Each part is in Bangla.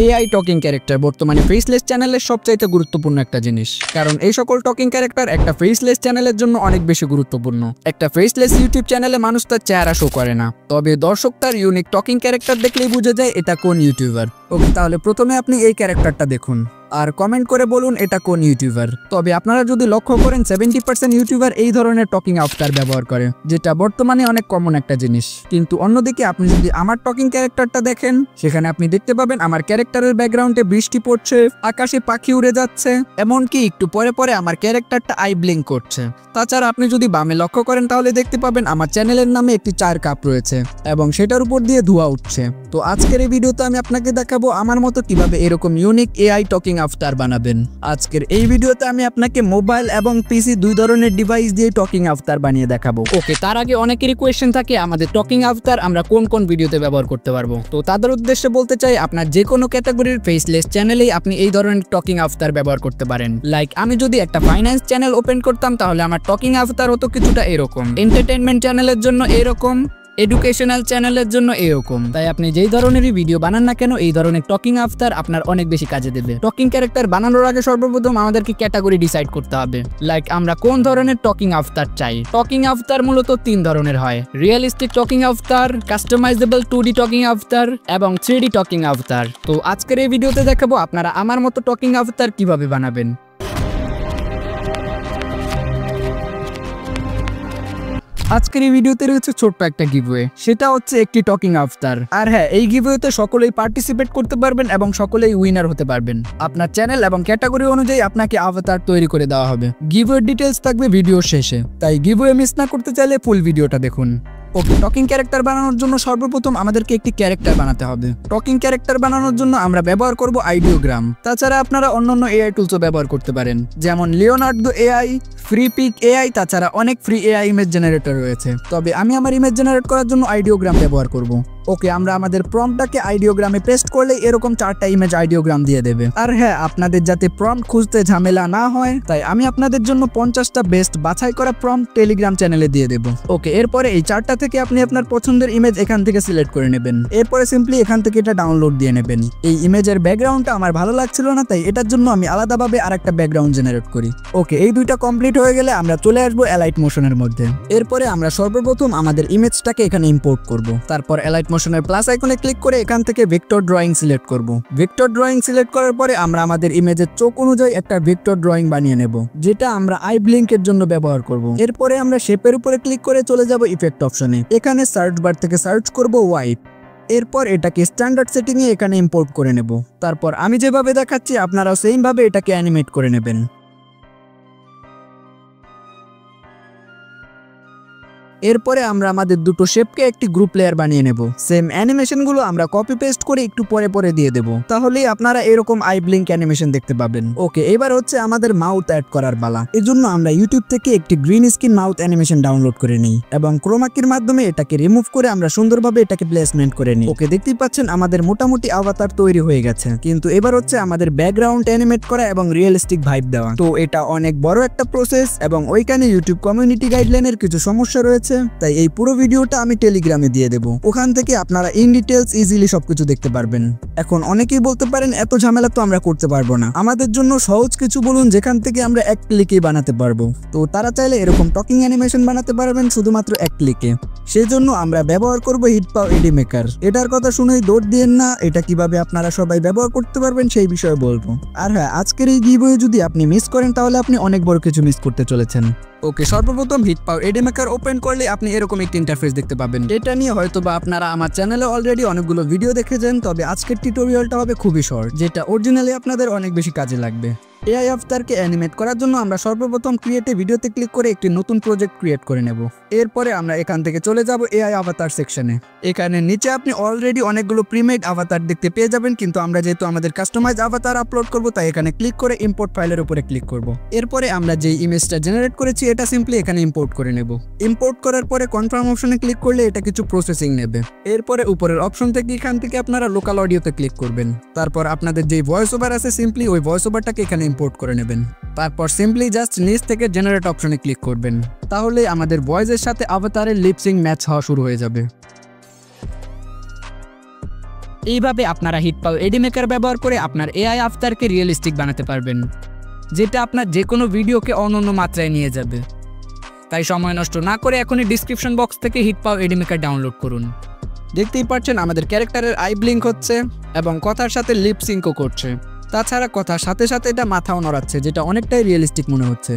এআই টকিং ক্যারেক্টার বর্তমানে ফেসলেস চ্যানেলের সবচাইতে গুরুত্বপূর্ণ একটা জিনিস, কারণ এই সকল টকিং ক্যারেক্টার একটা ফেসলেস চ্যানেলের জন্য অনেক বেশি গুরুত্বপূর্ণ। একটা ফেসলেস ইউটিউব চ্যানেলে মানুষ তার চেহারা শো করে না, তবে দর্শক তার ইউনিক টকিং ক্যারেক্টার দেখলেই বুঝে যায় এটা কোন ইউটিউবার। ওকে, তাহলে প্রথমে আপনি এই ক্যারেক্টারটা দেখুন আর কমেন্ট করে বলুন এটা কোন ইউটিউবার। তবে আপনারা যদি লক্ষ্য করেন 70% ইউটিউবার এই ধরনের টকিং আফটার ব্যবহার করে, যেটা বর্তমানে অনেক কমন একটা জিনিস। কিন্তু অন্যদিকে আপনি যদি আমার টকিং ক্যারেক্টারটা দেখেন, সেখানে আপনি দেখতে পাবেন আমার ক্যারেক্টারের ব্যাকগ্রাউন্ডে বৃষ্টি পড়ছে, আকাশে পাখি উড়ে যাচ্ছে, এমনকি একটু পরে পরে আমার ক্যারেক্টারটা আই ব্লিঙ্ক করছে। তাছাড়া আপনি যদি বামে লক্ষ্য করেন তাহলে দেখতে পাবেন আমার চ্যানেলের নামে একটি চায়ের কাপ রয়েছে এবং সেটার উপর দিয়ে ধোঁয়া উঠছে। তো আজকের এই ভিডিওতে আমি আপনাকে দেখাবো আমার মতো কিভাবে এরকম ইউনিক এআই টকিং আফটার বানাবেন। আজকের এই ভিডিওতে আমি আপনাকে মোবাইল এবং পিসি দুই ধরনের ডিভাইস দিয়ে টকিং আফটার বানিয়ে দেখাবো। ওকে, তার আগে অনেকেরই কোয়েশ্চেন থাকে আমাদের টকিং আফটার আমরা কোন কোন ভিডিওতে ব্যবহার করতে পারবো। তো তাদের উদ্দেশ্যে বলতে চাই, আপনার যে কোনো ক্যাটাগরির ফেসলেস চ্যানেলেই আপনি এই ধরনের টকিং আফটার ব্যবহার করতে পারেন। লাইক আমি যদি একটা ফাইন্যান্স চ্যানেল ওপেন করতাম তাহলে আমার টকিং আফটার হতো কিছুটা এরকম, এন্টারটেইনমেন্ট চ্যানেলের জন্য এরকম, এডুকেশনাল চ্যানেলের জন্য এরকম। তাই আপনি যেই ধরনেরই ভিডিও বানান না কেন এই ধরনের টকিং আফটার আপনার অনেক বেশি কাজে দেবে। টকিং ক্যারেক্টার বানানোর আগে সর্বপ্রথম আমাদেরকে ক্যাটাগরি ডিসাইড করতে হবে, লাইক আমরা কোন ধরনের টকিং আফটার চাই। টকিং আফটার মূলত 3 ধরনের হয়: realistic talking after, customisable 2D talking after এবং 3D টকিং আফটার। তো আজকের এই ভিডিওতে দেখাবো আপনারা আমার মতো টকিং আফটার কিভাবে বানাবেন। আজকের এই ভিডিওতে রয়েছে ছোট্ট একটা গিভওয়ে, সেটা হচ্ছে একটি টকিং আফটার। আর হ্যাঁ, এই গিভওয়েতে সকলেই পার্টিসিপেট করতে পারবেন এবং সকলেই উইনার হতে পারবেন। আপনার চ্যানেল এবং ক্যাটাগরি অনুযায়ী আপনাকে আফটার তৈরি করে দেওয়া হবে। গিভওয়ের ডিটেলস থাকবে ভিডিওর শেষে, তাই গিভওয়ে মিস না করতে চাইলে ফুল ভিডিওটা দেখুন। ওকে, টকিং ক্যারেক্টার বানানোর জন্য সর্বপ্রথম আমাদেরকে একটি ক্যারেক্টার বানাতে হবে। টকিং ক্যারেক্টার বানানোর জন্য আমরা ব্যবহার করব আইডিওগ্রাম। তাছাড়া আপনারা অন্যান্য এআই টুলসও ব্যবহার করতে পারেন, যেমন লিওনার্দো এআই, ফ্রিপিক এআই, তাছাড়া অনেক ফ্রি এআই ইমেজ জেনারেটর রয়েছে। তবে আমি আমার ইমেজ জেনারেট করার জন্য আইডিওগ্রাম ব্যবহার করব। ওকে, আমরা আমাদের প্রম্পটটাকে আইডিওগ্রামে পেস্ট করলে এরকম 4টা ইমেজ আইডিওগ্রাম দিয়ে দেবে। আর হ্যাঁ, আপনাদের যাতে প্রম্পট খুঁজতে ঝামেলা না হয় তাই আমি আপনাদের জন্য 50টা বেস্ট বাছাই করা প্রম্পট টেলিগ্রাম চ্যানেলে দিয়ে দেব। ওকে, এরপরে এই 4টা থেকে আপনি আপনার পছন্দের ইমেজ এখান থেকে সিলেক্ট করে নেবেন। এরপরে সিম্পলি এখান থেকে এটা ডাউনলোড দিয়ে নেবেন। এই ইমেজের ব্যাকগ্রাউন্ডটা আমার ভালো লাগছিল না, তাই এটার জন্য আমি আলাদাভাবে আরেকটা ব্যাকগ্রাউন্ড জেনারেট করি। ওকে, এই দুইটা কমপ্লিট হয়ে গেলে আমরা চলে আসবো এলাইট মোশনের মধ্যে। এরপরে আমরা সর্বপ্রথম আমাদের ইমেজটাকে এখানে ইম্পোর্ট করব। তারপর এলাইট মোশনের প্লাস আইকনে ক্লিক করে এখান থেকে ভেক্টর ড্রয়িং সিলেক্ট করব। ভেক্টর ড্রয়িং সিলেক্ট করার পরে আমরা আমাদের ইমেজের চোখ অনুযায়ী একটা ভেক্টর ড্রয়িং বানিয়ে নেব, যেটা আমরা আই ব্লিঙ্কের জন্য ব্যবহার করব। এরপরে আমরা শেপের উপরে ক্লিক করে চলে যাব ইফেক্ট অপশনে। এখানে সার্চ বার থেকে সার্চ করব ওয়াইপ। এরপর এটাকে স্ট্যান্ডার্ড সেটিং এ এখানে ইম্পোর্ট করে নেব। তারপর আমি যেভাবে দেখাচ্ছি আপনারাও সেম ভাবে এটাকে অ্যানিমেট করে নেবেন। এরপরে আমরা আমাদের দুটো শেপকে একটি গ্রুপ লেয়ার বানিয়ে নেব। সেম অ্যানিমেশনগুলো আমরা কপি পেস্ট করে একটু পরে পরে দিয়ে দেব, তাহলেই আপনারা এরকম আই ব্লিঙ্ক অ্যানিমেশন দেখতে পাবেন। ওকে, এবার হচ্ছে আমাদের মাউথ অ্যাড করার পালা। এজন্য আমরা ইউটিউব থেকে একটি green screen mouth animation download করে নিই এবং ক্রোমা কির মাধ্যমে এটাকে রিমুভ করে আমরা সুন্দরভাবে এটাকে প্লেসমেন্ট করে নিই। ওকে, দেখতেই পাচ্ছেন আমাদের মোটামুটি আভাতার তৈরি হয়ে গেছে। কিন্তু এবার হচ্ছে আমাদের ব্যাকগ্রাউন্ড অ্যানিমেট করা এবং রিয়েলিস্টিক ভাইব দেওয়া। তো এটা অনেক বড় একটা প্রসেস এবং ওইখানে ইউটিউব কমিউনিটি গাইডলাইনের কিছু সমস্যা রয়েছে, তাই এই পুরো ভিডিওটা আমি টেলিগ্রামে দিয়ে দেব। ওখান থেকে আপনারা ইন ডিটেলস ইজিলি সবকিছু দেখতে পারবেন। এখন অনেকেই বলতে পারেন এত ঝামেলা তো আমরা করতে পারবো না, আমাদের জন্য সহজ কিছু বলুন যেখান থেকে আমরা এক ক্লিকেই বানাতে পারবো। তো তারা চাইলে এরকম টকিং অ্যানিমেশন বানাতে পারবেন শুধুমাত্র এক ক্লিকে। সেই জন্য আমরা ব্যবহার করব হিটপাও এডিমেকার। এটার কথা শুনেই দৌড় দিয়েন না, এটা কিভাবে আপনারা সবাই ব্যবহার করতে পারবেন সেই বিষয়ে বলবো। আর হ্যাঁ, আজকের এই গিভওয়ে যদি আপনি মিস করেন তাহলে আপনি অনেক বড় কিছু মিস করতে চলেছেন। ওকে, সর্বপ্রথম হিটপাও এডিমেকার ওপেন করলে আপনি এরকম একটি ইন্টারফেস দেখতে পাবেন। এটা নিয়ে হয়তোবা আপনারা আমার চ্যানেলে অলরেডি অনেকগুলো ভিডিও দেখেছেন, তবে আজকের টিউটোরিয়ালটা হবে খুবই শর্ট, যেটা অরিজিনালি আপনাদের অনেক বেশি কাজে লাগবে। এআই আফটারকে অ্যানিমেট করার জন্য আমরা সর্বপ্রথম ক্রিয়েট এ ভিডিওতে ক্লিক করে একটি নতুন প্রজেক্ট ক্রিয়েট করে নেব। এরপরে আমরা এখান থেকে চলে যাব এআই আভাতার সেকশনে। এখানে নিচে আপনি অলরেডি অনেকগুলো প্রিমেড আভাতার দেখতে পেয়ে যাবেন, কিন্তু আমরা যেহেতু আমাদের কাস্টমাইজ আভাতার আপলোড করব তাই এখানে ক্লিক করে ইম্পোর্ট ফাইলের উপরে ক্লিক করব। এরপরে আমরা যেই ইমেজটা জেনারেট করেছি এটা সিম্পলি এখানে ইম্পোর্ট করে নেব। ইম্পোর্ট করার পরে কনফার্ম অপশনে ক্লিক করলে এটা কিছু প্রসেসিং নেবে। এরপরে উপরের অপশন থেকে এখান থেকে আপনারা লোকাল অডিওতে ক্লিক করবেন। তারপর আপনাদের যেই ভয়েস ওভার আছে সিম্পলি ওই ভয়েস ওভারটাকে এখানে ইম্পোর্ট করে নেবেন। তারপর সিম্পলি জাস্ট নিচ থেকে জেনারেট অপশনে ক্লিক করবেন, তাহলে আমাদের ভয়েসের সাথে আভাতারের লিপসিং ম্যাচ হওয়া শুরু হয়ে যাবে। এইভাবে আপনারা হিটপাও এডিমেকার ব্যবহার করে আপনার এআই আফতারকে রিয়েলিস্টিক বানাতে পারবেন, যেটা আপনার যে কোনো ভিডিওকে অনন্য মাত্রায় নিয়ে যাবে। তাই সময় নষ্ট না করে এখনই ডিসক্রিপশন বক্স থেকে হিটপাও এডিমেকার ডাউনলোড করুন। দেখতেই পাচ্ছেন আমাদের ক্যারেক্টারের আই ব্লিঙ্ক হচ্ছে এবং কথার সাথে লিপ সিঙ্কও করছে। তাছাড়া কথার সাথে সাথে এটা মাথাও নড়াচ্ছে, যেটা অনেকটাই রিয়েলিস্টিক মনে হচ্ছে।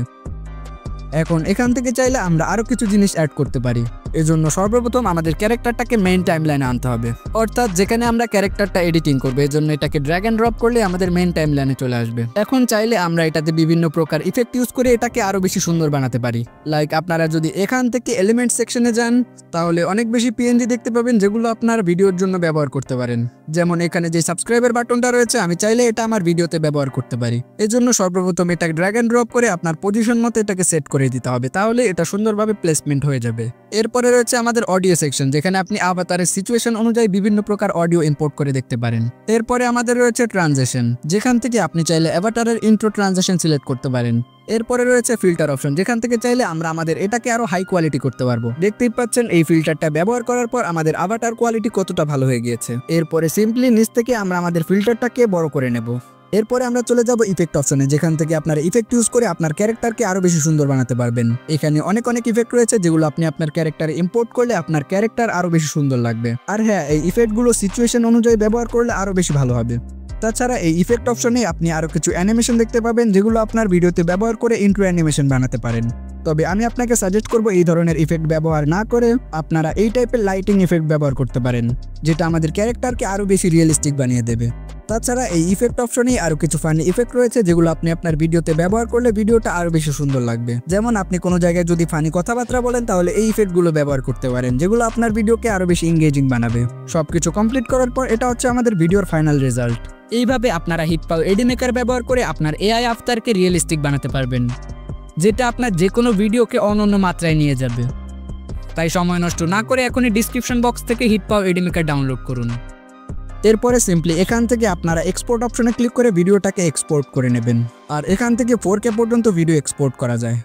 এখন এখান থেকে চাইলে আমরা আরও কিছু জিনিস অ্যাড করতে পারি। এজন্য সর্বপ্রথম আমাদের ক্যারেক্টারটাকে মেইন টাইমলাইনে আনতে হবে, অর্থাৎ যেখানে আমরা ক্যারেক্টারটা এডিটিং করবো। এজন্য এটাকে ড্র্যাগ অ্যান্ড ড্রপ করলে আমাদের মেইন টাইমলাইনে চলে আসবে। এখন চাইলে আমরা এটাতে বিভিন্ন প্রকার ইফেক্ট ইউজ করে এটাকে আরও বেশি সুন্দর বানাতে পারি। লাইক আপনারা যদি এখান থেকে এলিমেন্ট সেকশনে যান তাহলে অনেক বেশি পিএনজি দেখতে পাবেন, যেগুলো আপনার ভিডিওর জন্য ব্যবহার করতে পারেন। যেমন এখানে যে সাবস্ক্রাইবের বাটনটা রয়েছে, আমি চাইলে এটা আমার ভিডিওতে ব্যবহার করতে পারি। এজন্য সর্বপ্রথম এটা ড্র্যাগ অ্যান্ড ড্রপ করে আপনার পজিশন মতো এটাকে সেট করে দিতে হবে, তাহলে এটা সুন্দরভাবে প্লেসমেন্ট হয়ে যাবে। এরপরে রয়েছে আমাদের অডিও সেকশন, যেখানে আপনি আভাতারের সিচুয়েশন অনুযায়ী বিভিন্ন প্রকার অডিও ইম্পোর্ট করে দেখতে পারেন। এরপরে আমাদের রয়েছে ট্রানজিশন, যেখান থেকে আপনি চাইলে অ্যাভাটারের ইন্ট্রো ট্রানজিশন সিলেক্ট করতে পারেন। এরপরে রয়েছে ফিল্টার অপশন, যেখান থেকে চাইলে আমরা আমাদের এটাকে আরো হাই কোয়ালিটি করতে পারবো। দেখতেই পাচ্ছেন এই ফিল্টারটা ব্যবহার করার পর আমাদের আভাটার কোয়ালিটি কতটা ভালো হয়ে গিয়েছে। এরপরে সিম্পলি নিচ থেকে আমরা আমাদের ফিল্টারটাকে বড় করে নেব। এরপরে আমরা চলে যাব ইফেক্ট অপশনে, যেখান থেকে আপনারা ইফেক্ট ইউজ করে আপনার ক্যারেক্টারকে আরো বেশি সুন্দর বানাতে পারবেন। এখানে অনেক ইফেক্ট রয়েছে, যেগুলো আপনি আপনার ক্যারেক্টারে ইম্পোর্ট করলে আপনার ক্যারেক্টার আরো বেশি সুন্দর লাগবে। আর হ্যাঁ, এই ইফেক্টগুলো সিচুয়েশন অনুযায়ী ব্যবহার করলে আরো বেশি ভালো হবে। তাছাড়া এই ইফেক্ট অপশনে আপনি আরো কিছু অ্যানিমেশন দেখতে পাবেন, যেগুলো আপনার ভিডিওতে ব্যবহার করে ইন্ট্রো অ্যানিমেশন বানাতে পারেন। তবে আমি আপনাকে সাজেস্ট করব এই ধরনের ইফেক্ট ব্যবহার না করে আপনারা এই টাইপের লাইটিং ইফেক্ট ব্যবহার করতে পারেন, যেটা আমাদের ক্যারেক্টারকে আরো বেশি রিয়েলিস্টিক বানিয়ে দেবে। তাছাড়া এই ইফেক্ট অপশনে আরো কিছু ফানি ইফেক্ট রয়েছে, যেগুলো আপনি আপনার ভিডিওতে ব্যবহার করলে ভিডিওটা আরো বেশি সুন্দর লাগবে। যেমন আপনি কোনো জায়গায় যদি ফানি কথাবার্তা বলেন, তাহলে এই ইফেক্টগুলো ব্যবহার করতে পারেন, যেগুলো আপনার ভিডিওকে আরো বেশি এনগেজিং বানাবে। সবকিছু কমপ্লিট করার পর এটা হচ্ছে আমাদের ভিডিওর ফাইনাল রেজাল্ট। এইভাবে আপনারা হিটপাও এডিমেকার ব্যবহার করে আপনার এআই আফতারকে রিয়েলিস্টিক বানাতে পারবেন, যেটা আপনার যে কোনো ভিডিওকে অনন্য মাত্রায় নিয়ে যাবে। তাই সময় নষ্ট না করে এখনই ডিসক্রিপশন বক্স থেকে হিটপাও এডিমেকার ডাউনলোড করুন। এরপরে সিম্পলি এখান থেকে আপনারা এক্সপোর্ট অপশনে ক্লিক করে ভিডিওটাকে এক্সপোর্ট করে নেবেন। আর এখান থেকে 4K পর্যন্ত ভিডিও এক্সপোর্ট করা যায়।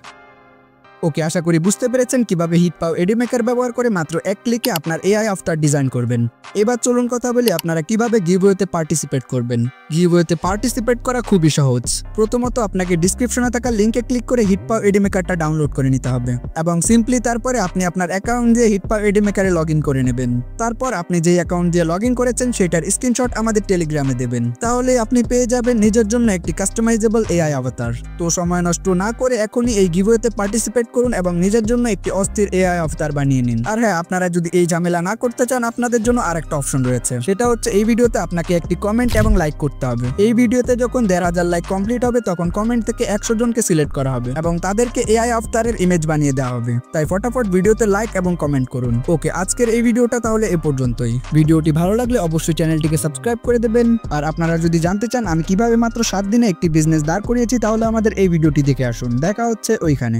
ওকে, আশা করি বুঝতে পেরেছেন কিভাবে হিটপাও এডিমেকার ব্যবহার করে মাত্র এক ক্লিকে আপনার এআই আফটার ডিজাইন করবেন। এবার চলুন কথা বলি আপনারা কিভাবে গিভওয়েতে পার্টিসিপেট করবেন। গিভওয়েতে পার্টিসিপেট করা খুবই সহজ। প্রথমত আপনাকে ডিসক্রিপশনে থাকা লিঙ্কে ক্লিক করে হিটপাও এডিমেকারটা ডাউনলোড করে নিতে হবে এবং সিম্পলি তারপরে আপনি আপনার অ্যাকাউন্ট দিয়ে হিটপাও এডিমেকারে লগ ইন করে নেবেন। তারপর আপনি যে অ্যাকাউন্ট দিয়ে লগ ইন করেছেন সেটার স্ক্রিনশট আমাদের টেলিগ্রামে দেবেন, তাহলে আপনি পেয়ে যাবেন নিজের জন্য একটি কাস্টমাইজেবল এআই আভাতার। তো সময় নষ্ট না করে এখনই এই গিভওয়েতে পার্টিসিপেট করুন এবং নিজের জন্য একটি অস্থির এআই আভাতার বানিয়ে নিন। আর হ্যাঁ, আপনারা যদি এই ঝামেলা না করতে চান, আপনাদের জন্য আরেকটা অপশন রয়েছে, সেটা হচ্ছে এই ভিডিওতে আপনাকে একটি কমেন্ট এবং লাইক করতে হবে। এই ভিডিওতে যখন 1,500 লাইক কমপ্লিট হবে, তখন কমেন্ট থেকে 100 জনকে সিলেক্ট করা হবে এবং তাদেরকে এআই আভাতারের ইমেজ বানিয়ে দেওয়া হবে। তাই ফটাফট ভিডিওতে লাইক এবং কমেন্ট করুন। ওকে, আজকের এই ভিডিওটা তাহলে এ পর্যন্তই। ভিডিওটি ভালো লাগলে অবশ্যই চ্যানেলটিকে সাবস্ক্রাইব করে দেবেন। আর আপনারা যদি জানতে চান আমি কিভাবে মাত্র 7 দিনে একটি বিজনেস দাঁড় করিয়েছি, তাহলে আমাদের এই ভিডিওটি দেখে আসুন। দেখা হচ্ছে ওইখানে।